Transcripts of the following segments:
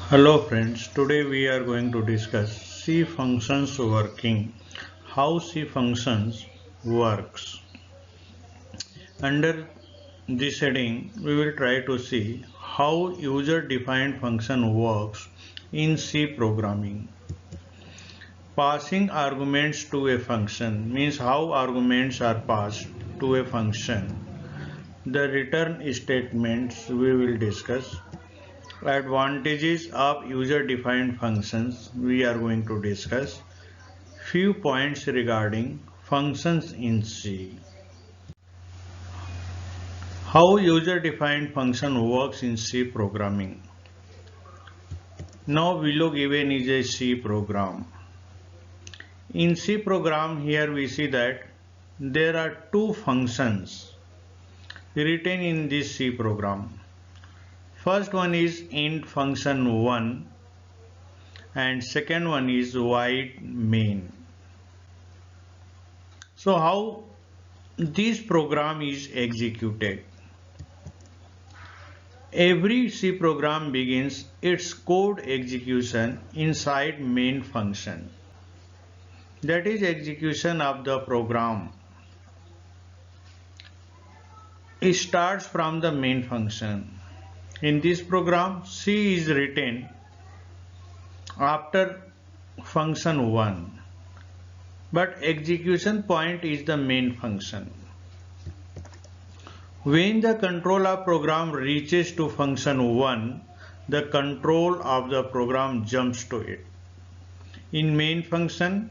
Hello friends, today we are going to discuss C functions working, how C functions works. Under this heading, we will try to see how user-defined function works in C programming. Passing arguments to a function means how arguments are passed to a function. The return statements we will discuss. Advantages of user-defined functions we are going to discuss. Few points regarding functions in C. How user-defined function works in C programming. Now below given is a C program. In C program here we see that there are two functions written in this C program. First one is int function 1 and second one is void main. So how this program is executed? Every C program begins its code execution inside main function. That is execution of the program. It starts from the main function. In this program, C is written after function 1, but execution point is the main function. When the control of program reaches to function 1, the control of the program jumps to it. In main function,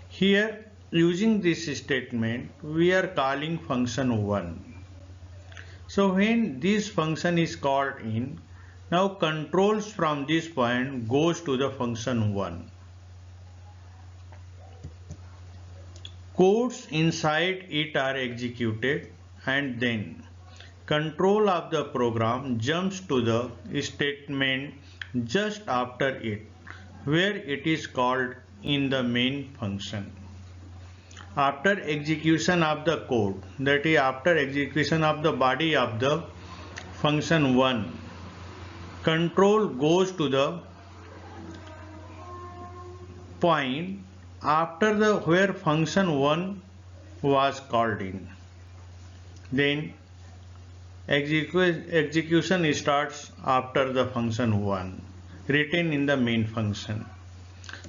here using this statement, we are calling function 1. So when this function is called in, now controls from this point goes to the function 1. Codes inside it are executed and then control of the program jumps to the statement just after it, where it is called in the main function. After execution of the code, that is after execution of the body of the function 1, control goes to the point after the where function 1 was called in. Then execution starts after the function 1 written in the main function.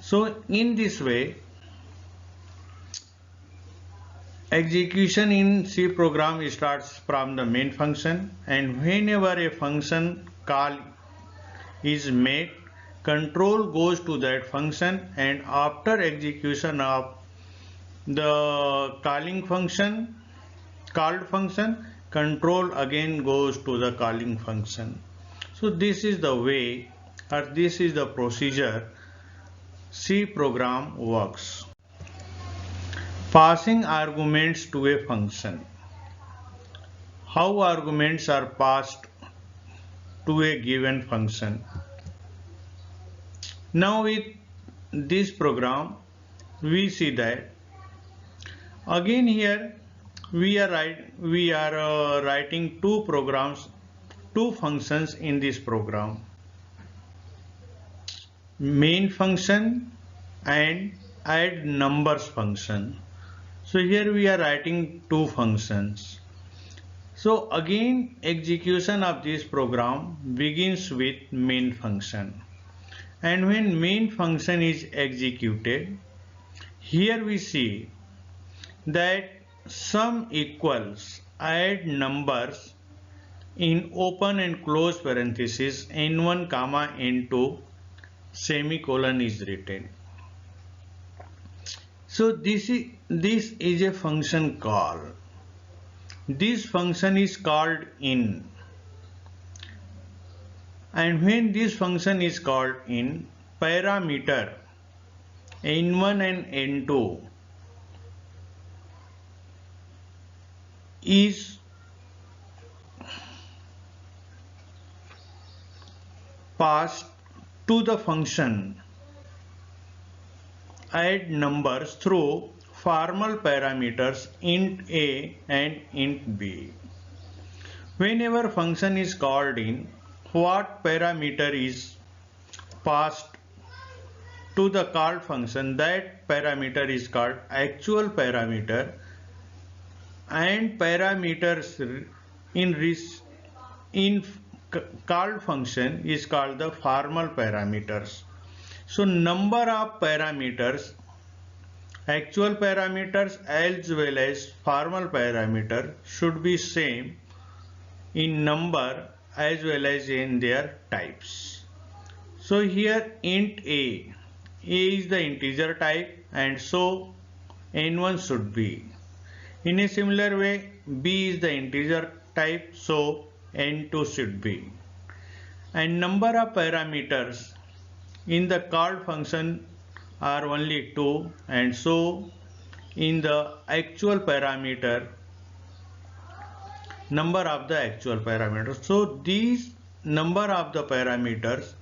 So in this way, execution in C program starts from the main function, and whenever a function call is made, control goes to that function, and after execution of the called function, control again goes to the calling function. So this is the way, or this is the procedure C program works. Passing arguments to a function. How arguments are passed to a given function. Now with this program, we see that again here we are writing two functions in this program, main function and add numbers function. So here we are writing two functions. So again execution of this program begins with main function, and when main function is executed, here we see that sum equals add numbers in open and close parenthesis n1 comma n2 semicolon is written. So this is a function call. This function is called in, and when this function is called in, parameter n1 and n2 is passed to the function add numbers through formal parameters int a and int b. Whenever function is called in, what parameter is passed to the called function, that parameter is called actual parameter, and parameters in called function is called the formal parameters. So number of parameters, actual parameters as well as formal parameter, should be same in number as well as in their types. So here int a is the integer type, and so n1 should be. In a similar way, b is the integer type, so n2 should be. And number of parameters in the called function are only 2, and so in the actual parameter, number of the actual parameters. So these number of the parameters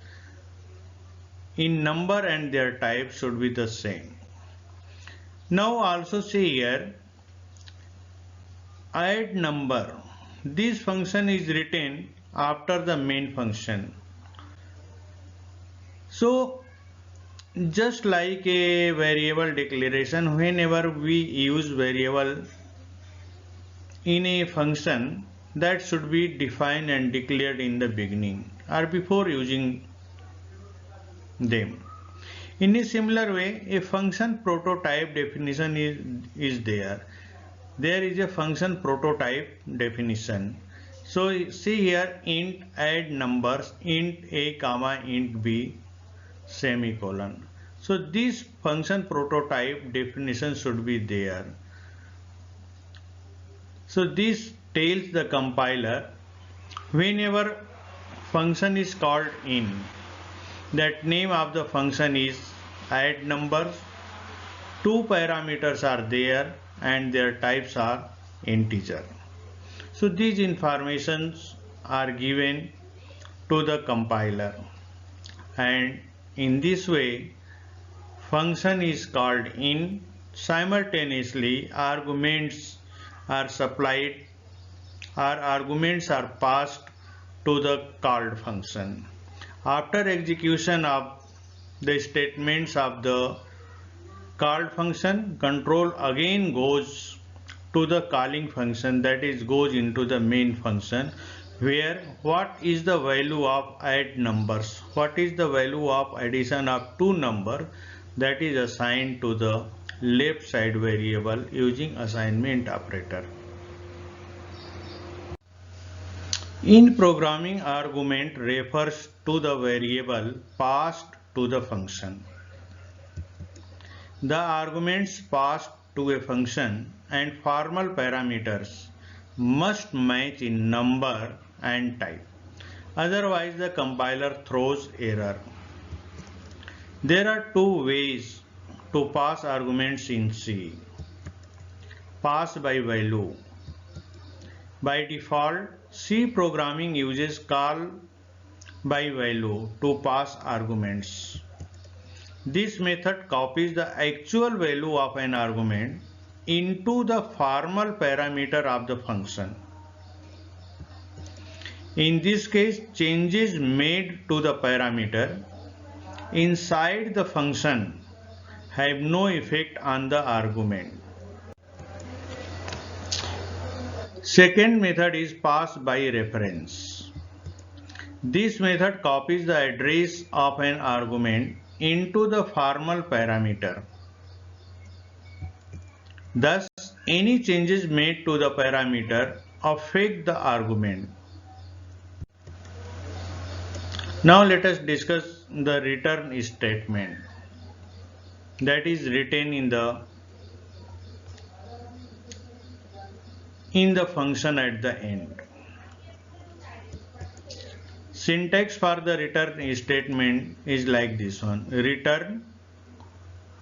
in number and their type should be the same. Now also see here, add number. This function is written after the main function. So just like a variable declaration, whenever we use variable in a function, that should be defined and declared in the beginning or before using them. In a similar way, a function prototype definition is there. There is a function prototype definition. So see here, int add numbers, int a comma int b semicolon. So this function prototype definition should be there. So this tells the compiler whenever function is called in, that name of the function is add numbers, 2 parameters are there and their types are integer. So these informations are given to the compiler, and in this way function is called in. Simultaneously arguments are supplied or arguments are passed to the called function. After execution of the statements of the called function, control again goes to the calling function, that is goes into the main function, where what is the value of add numbers, what is the value of addition of 2 numbers, that is assigned to the left side variable using assignment operator. In programming, argument refers to the variable passed to the function. The arguments passed to a function and formal parameters must match in number and type. Otherwise, the compiler throws error. There are 2 ways to pass arguments in C. Pass by value. By default, C programming uses call by value to pass arguments. This method copies the actual value of an argument into the formal parameter of the function. In this case, changes made to the parameter inside the function have no effect on the argument. Second method is pass by reference. This method copies the address of an argument into the formal parameter. Thus, any changes made to the parameter affect the argument. Now let us discuss the return statement that is written in the function at the end. Syntax for the return statement is like this one: return,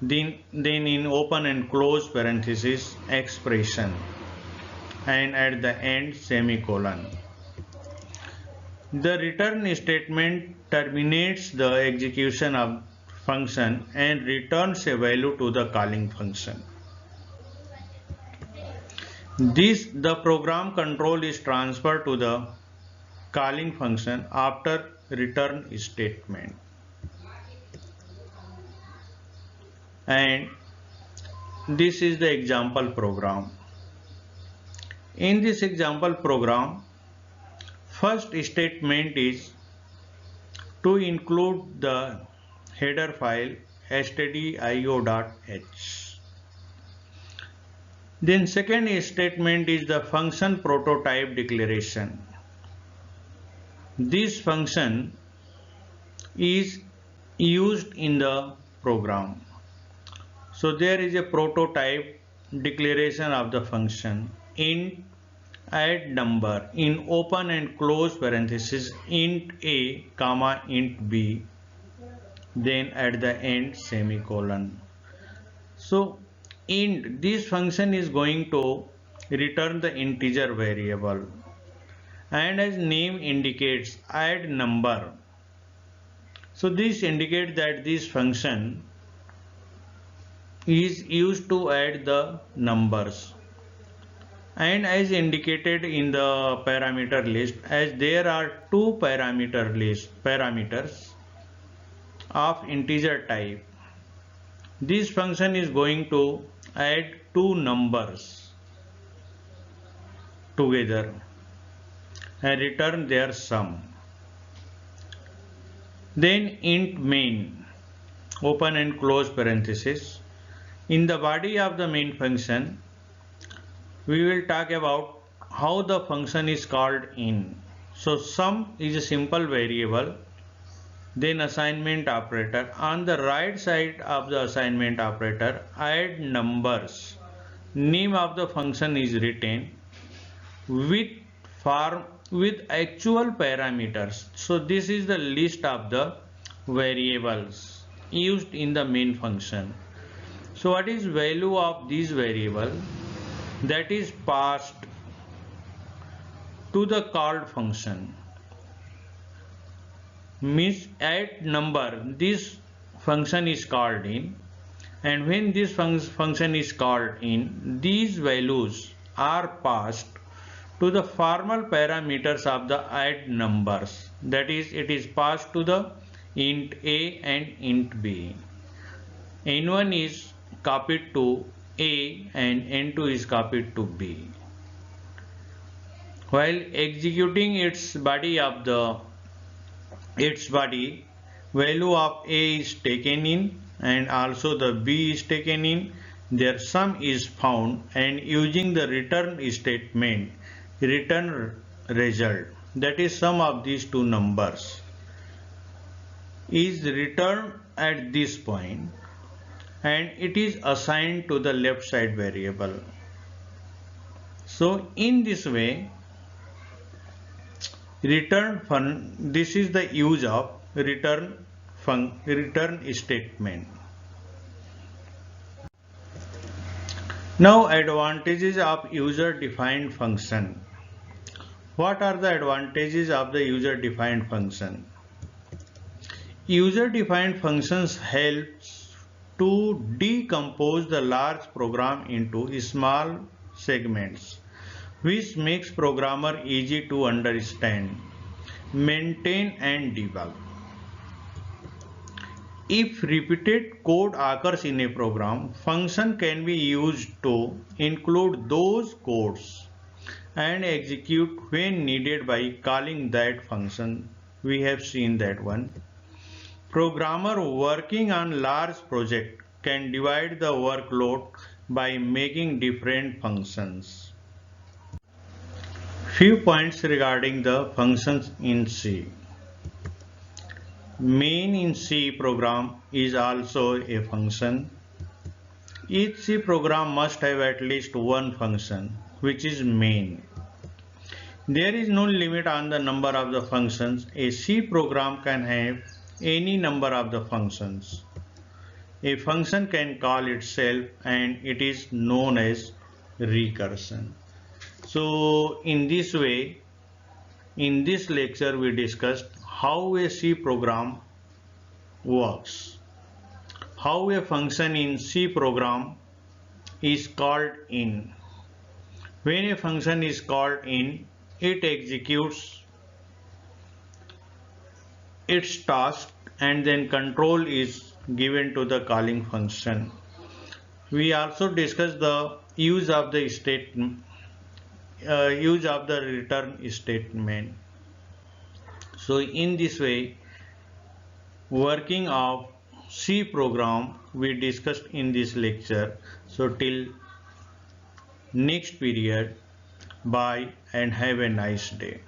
then in open and close parenthesis expression, and at the end semicolon. The return statement terminates the execution of function and returns a value to the calling function. The program control is transferred to the calling function after return statement. and this is the example program. In this example program, first statement is to include the header file stdio.h. Then second statement is the function prototype declaration. This function is used in the program. So there is a prototype declaration of the function int add number in open and close parenthesis int a comma int b, then at the end semicolon. So int, this function is going to return the integer variable, and as name indicates add number. So this indicates that this function is used to add the numbers, and as indicated in the parameter list, as there are two parameters of integer type, this function is going to add two numbers together and return their sum. Then int main open and close parenthesis. In the body of the main function, we will talk about how the function is called in. So sum is a simple variable, then assignment operator. On the right side of the assignment operator, add numbers. Name of the function is written with actual parameters. So this is the list of the variables used in the main function. So what is value of this variable? That is passed to the called function. Means add number, this function is called in, and when this function is called in, these values are passed to the formal parameters of the add numbers. That is, it is passed to the int a and int b. n1 is copied to a and n2 is copied to b. While executing its body, value of a is taken in and also the b is taken in, their sum is found, and using the return statement, return result, that is sum of these two numbers, is returned at this point, and it is assigned to the left side variable. So in this way, this is the use of return statement. Now advantages of user defined function. What are the advantages of the user defined function? User defined functions helps to decompose the large program into small segments, which makes programmer easy to understand, maintain and debug. If repeated code occurs in a program, function can be used to include those codes and execute when needed by calling that function. We have seen that one. Programmer working on large project can divide the workload by making different functions. Few points regarding the functions in C. Main in C program is also a function. Each C program must have at least one function, which is main. There is no limit on the number of the functions. A C program can have any number of the functions. A function can call itself, and it is known as recursion. So in this way, in this lecture we discussed how a C program works, how a function in C program is called in. When a function is called in, it executes its task and then control is given to the calling function. We also discussed the use of the return statement. So in this way, working of C program we discussed in this lecture. So till next period, bye and have a nice day.